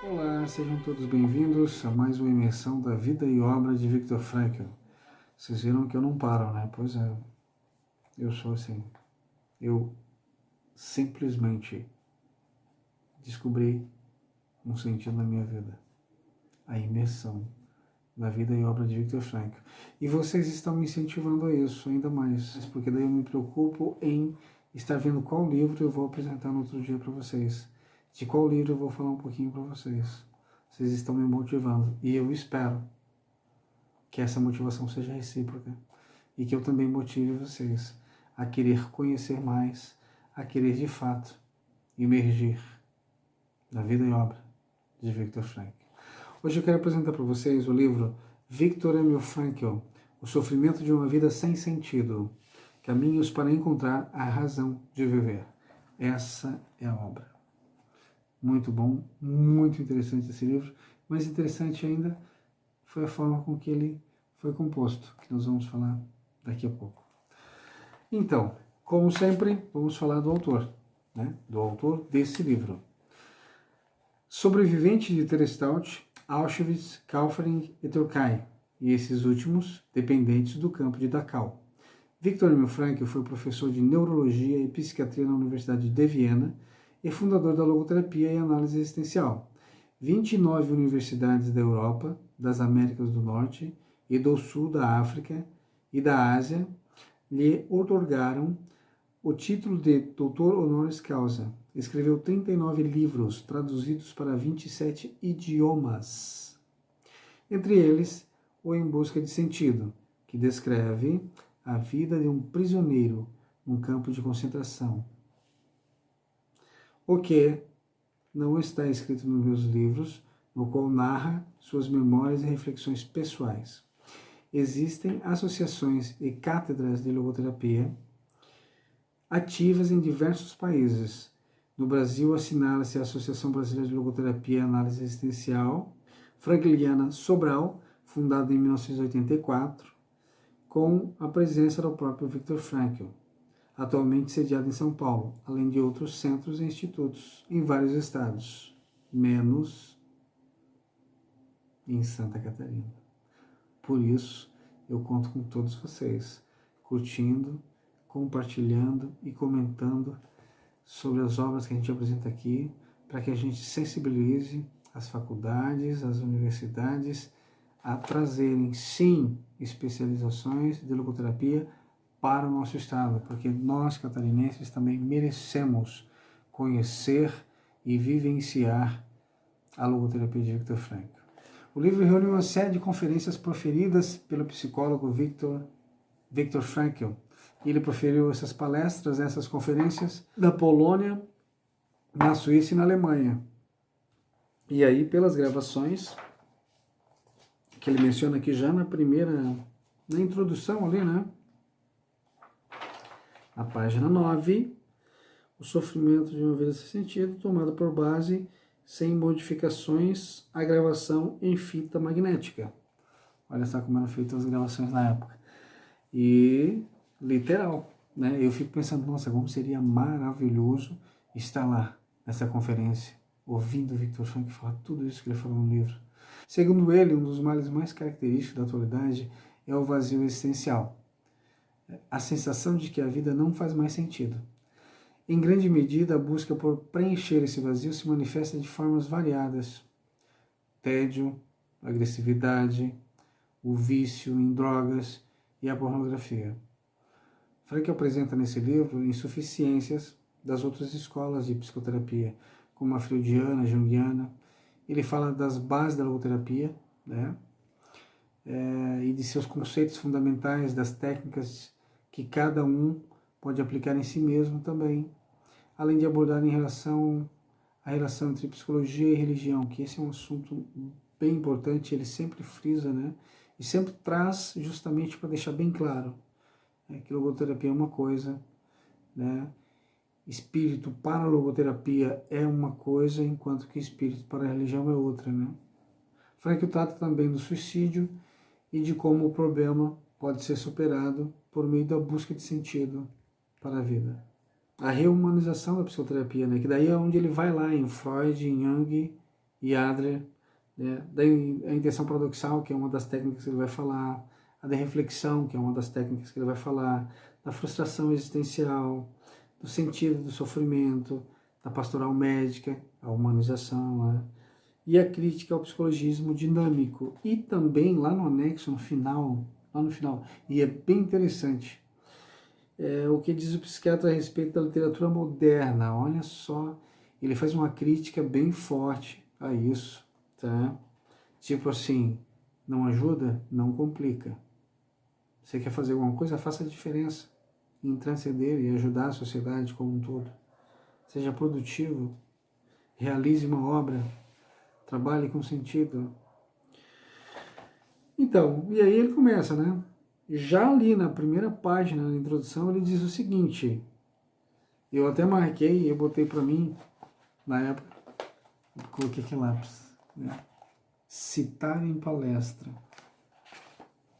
Olá, sejam todos bem-vindos a mais uma imersão da vida e obra de Viktor Frankl. Vocês viram que eu não paro, né? Pois é, eu sou assim. Eu simplesmente descobri um sentido na minha vida. A imersão da vida e obra de Viktor Frankl. E vocês estão me incentivando a isso ainda mais, porque daí eu me preocupo em estar vendo qual livro eu vou apresentar no outro dia para vocês. De qual livro eu vou falar um pouquinho para vocês. Vocês estão me motivando e eu espero que essa motivação seja recíproca e que eu também motive vocês a querer conhecer mais, a querer de fato emergir na vida e obra de Viktor Frankl. Hoje eu quero apresentar para vocês o livro Viktor Emil Frankl, O Sofrimento de uma Vida Sem Sentido, Caminhos para Encontrar a Razão de Viver. Essa é a obra. Muito bom, muito interessante esse livro, mas interessante ainda foi a forma com que ele foi composto, que nós vamos falar daqui a pouco. Então, como sempre, vamos falar do autor, né? Do autor desse livro. Sobrevivente de Terestaut, Auschwitz, Kaufering e Turkay, e esses últimos dependentes do campo de Dachau. Viktor Emil Frankl foi professor de Neurologia e Psiquiatria na Universidade de Viena e fundador da logoterapia e análise existencial. 29 universidades da Europa, das Américas do Norte e do Sul da África e da Ásia lhe outorgaram o título de Doutor Honoris Causa. Escreveu 39 livros, traduzidos para 27 idiomas. Entre eles, O Em Busca de Sentido, que descreve a vida de um prisioneiro num campo de concentração. O que não está escrito nos meus livros, no qual narra suas memórias e reflexões pessoais. Existem associações e cátedras de logoterapia ativas em diversos países. No Brasil, assinala-se a Associação Brasileira de Logoterapia e Análise Existencial, Frankliana Sobral, fundada em 1984, com a presença do próprio Viktor Frankl, atualmente sediado em São Paulo, além de outros centros e institutos em vários estados, menos em Santa Catarina. Por isso, eu conto com todos vocês, curtindo, compartilhando e comentando sobre as obras que a gente apresenta aqui, para que a gente sensibilize as faculdades, as universidades a trazerem, sim, especializações de logoterapia para o nosso estado, porque nós, catarinenses, também merecemos conhecer e vivenciar a logoterapia de Viktor Frankl. O livro reúne uma série de conferências proferidas pelo psicólogo Viktor Frankl. Ele proferiu essas palestras, essas conferências na Polônia, na Suíça e na Alemanha. E aí, pelas gravações que ele menciona aqui já na introdução ali, né? Na página 9, o sofrimento de uma vida sem sentido, tomado por base, sem modificações, a gravação em fita magnética. Olha só como eram feitas as gravações na época. E literal, né? Eu fico pensando, nossa, como seria maravilhoso estar lá, nessa conferência, ouvindo o Viktor Frankl falar tudo isso que ele falou no livro. Segundo ele, um dos males mais característicos da atualidade é o vazio existencial. A sensação de que a vida não faz mais sentido. Em grande medida, a busca por preencher esse vazio se manifesta de formas variadas. Tédio, agressividade, o vício em drogas e a pornografia. Frankl apresenta nesse livro insuficiências das outras escolas de psicoterapia, como a freudiana, junguiana. Ele fala das bases da logoterapia, né? E de seus conceitos fundamentais, das técnicas que cada um pode aplicar em si mesmo também, além de abordar a relação entre psicologia e religião, que esse é um assunto bem importante, ele sempre frisa, né? E sempre traz justamente para deixar bem claro que logoterapia é uma coisa, né? Espírito para a logoterapia é uma coisa, enquanto que espírito para a religião é outra, né? Frankl trata também do suicídio e de como o problema pode ser superado por meio da busca de sentido para a vida. A reumanização da psicoterapia, né? Que daí é onde ele vai lá em Freud, em Jung e Adler, né? A intenção paradoxal, que é uma das técnicas que ele vai falar, a da reflexão, que é uma das técnicas que ele vai falar, da frustração existencial, do sentido do sofrimento, da pastoral médica, a humanização, né? E a crítica ao psicologismo dinâmico. E também lá no anexo, lá no final, e é bem interessante, o que diz o psiquiatra a respeito da literatura moderna. Olha só, ele faz uma crítica bem forte a isso, tá? Tipo assim, não ajuda, não complica. Você quer fazer alguma coisa, faça a diferença em transcender e ajudar a sociedade como um todo. Seja produtivo, realize uma obra, trabalhe com sentido. Então, e aí ele começa, né? Já ali na primeira página, na introdução, ele diz o seguinte, eu até marquei, eu botei para mim, na época, coloquei aqui lápis, né? Citar em palestra.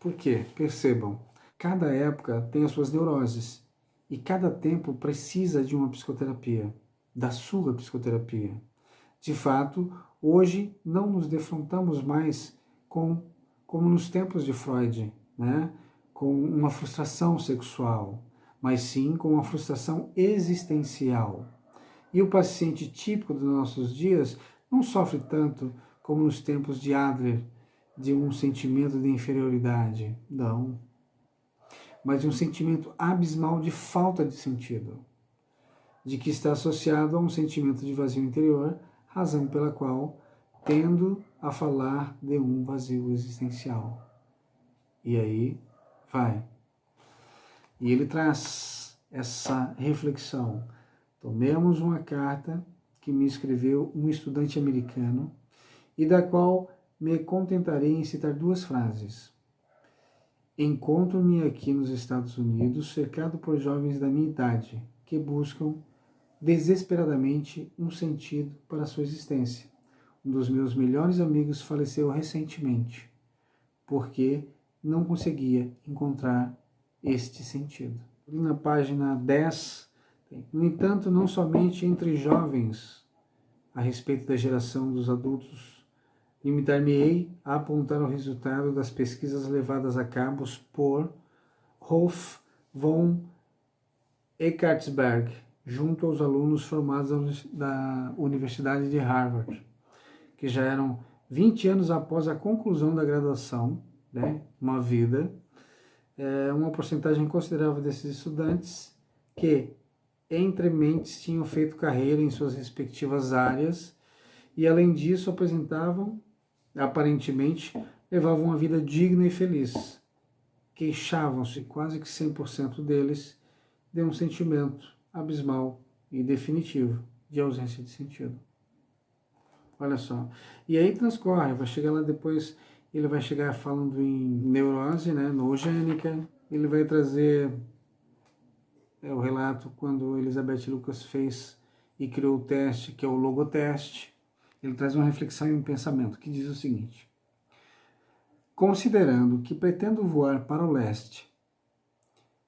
Por quê? Percebam, cada época tem as suas neuroses e cada tempo precisa de uma psicoterapia, da sua psicoterapia. De fato, hoje não nos defrontamos mais como nos tempos de Freud, né? Com uma frustração sexual, mas sim com uma frustração existencial. E o paciente típico dos nossos dias não sofre tanto como nos tempos de Adler, de um sentimento de inferioridade, não, mas de um sentimento abismal de falta de sentido, de que está associado a um sentimento de vazio interior, razão pela qual tendo a falar de um vazio existencial. E aí vai. E ele traz essa reflexão. Tomemos uma carta que me escreveu um estudante americano e da qual me contentarei em citar duas frases. Encontro-me aqui nos Estados Unidos cercado por jovens da minha idade que buscam desesperadamente um sentido para a sua existência. Um dos meus melhores amigos faleceu recentemente porque não conseguia encontrar este sentido. Na página 10, no entanto, não somente entre jovens, a respeito da geração dos adultos, limitar-me-ei a apontar o resultado das pesquisas levadas a cabo por Rolf von Eckartsberg, junto aos alunos formados da Universidade de Harvard, que já eram 20 anos após a conclusão da graduação, né, uma vida, uma porcentagem considerável desses estudantes que, entre mentes, tinham feito carreira em suas respectivas áreas e, além disso, apresentavam, aparentemente, levavam uma vida digna e feliz. Queixavam-se, quase que 100% deles, de um sentimento abismal e definitivo de ausência de sentido. Olha só. E aí transcorre, vai chegar lá depois, ele vai chegar falando em neurose, né, noogênica, ele vai trazer o relato quando Elizabeth Lucas fez e criou o teste, que é o logoteste. Ele traz uma reflexão e um pensamento que diz o seguinte: considerando que pretendo voar para o leste,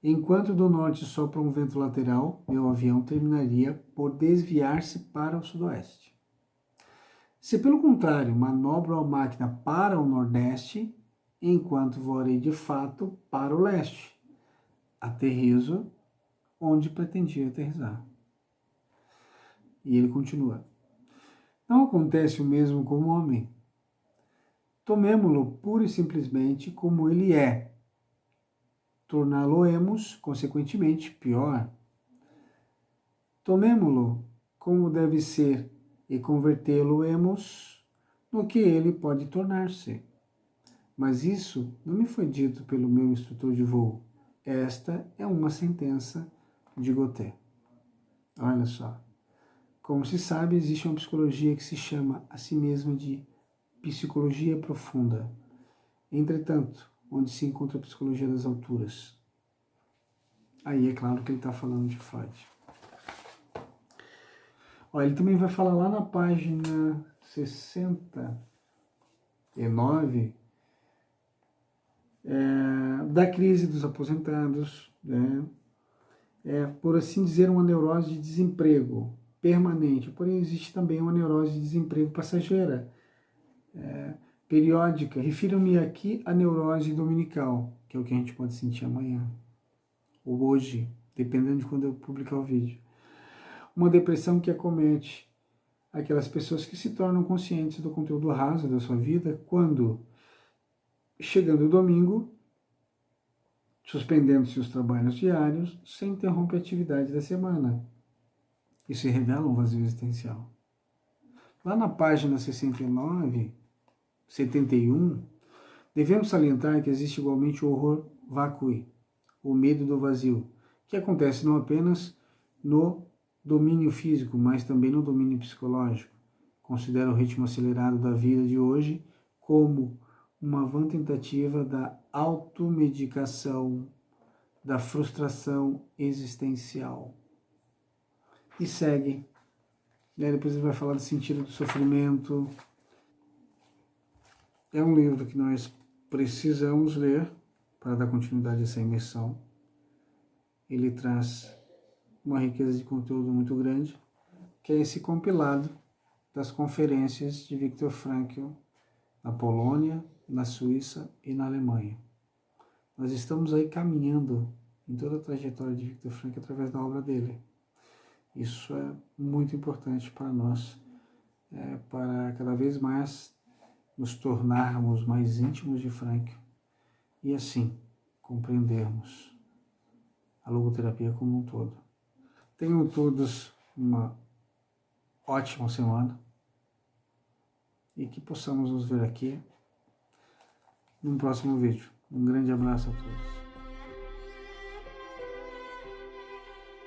enquanto do norte sopra um vento lateral, meu avião terminaria por desviar-se para o sudoeste. Se, pelo contrário, manobro a máquina para o nordeste, enquanto voarei de fato para o leste, aterrizo onde pretendia aterrissar. E ele continua. Não acontece o mesmo com o homem. Tomemo-lo pura e simplesmente como ele é. Torná-lo-emos, consequentemente, pior. Tomemo-lo como deve ser e convertê-lo-emos no que ele pode tornar-se. Mas isso não me foi dito pelo meu instrutor de voo. Esta é uma sentença de Goethe. Olha só. Como se sabe, existe uma psicologia que se chama a si mesma de psicologia profunda. Entretanto, onde se encontra a psicologia das alturas. Aí é claro que ele está falando de Freud. Olha, ele também vai falar lá na página 69 da crise dos aposentados, né? Por assim dizer, uma neurose de desemprego. permanente, porém existe também uma neurose de desemprego passageira, periódica. Refiro-me aqui à neurose dominical, que é o que a gente pode sentir amanhã, ou hoje, dependendo de quando eu publicar o vídeo. Uma depressão que acomete aquelas pessoas que se tornam conscientes do conteúdo raso da sua vida quando, chegando o domingo, suspendendo-se os trabalhos diários, se interrompe a atividade da semana. Isso revela um vazio existencial. Lá na página 69, 71, devemos salientar que existe igualmente o horror vacui, o medo do vazio, que acontece não apenas no domínio físico, mas também no domínio psicológico. Considero o ritmo acelerado da vida de hoje como uma vã tentativa da automedicação, da frustração existencial. E segue. E aí depois ele vai falar do sentido do sofrimento. É um livro que nós precisamos ler para dar continuidade a essa imersão. Ele traz uma riqueza de conteúdo muito grande, que é esse compilado das conferências de Viktor Frankl na Polônia, na Suíça e na Alemanha. Nós estamos aí caminhando em toda a trajetória de Viktor Frankl através da obra dele. Isso é muito importante para nós, para cada vez mais nos tornarmos mais íntimos de Frankl e assim compreendermos a logoterapia como um todo. Tenham todos uma ótima semana e que possamos nos ver aqui num próximo vídeo. Um grande abraço a todos.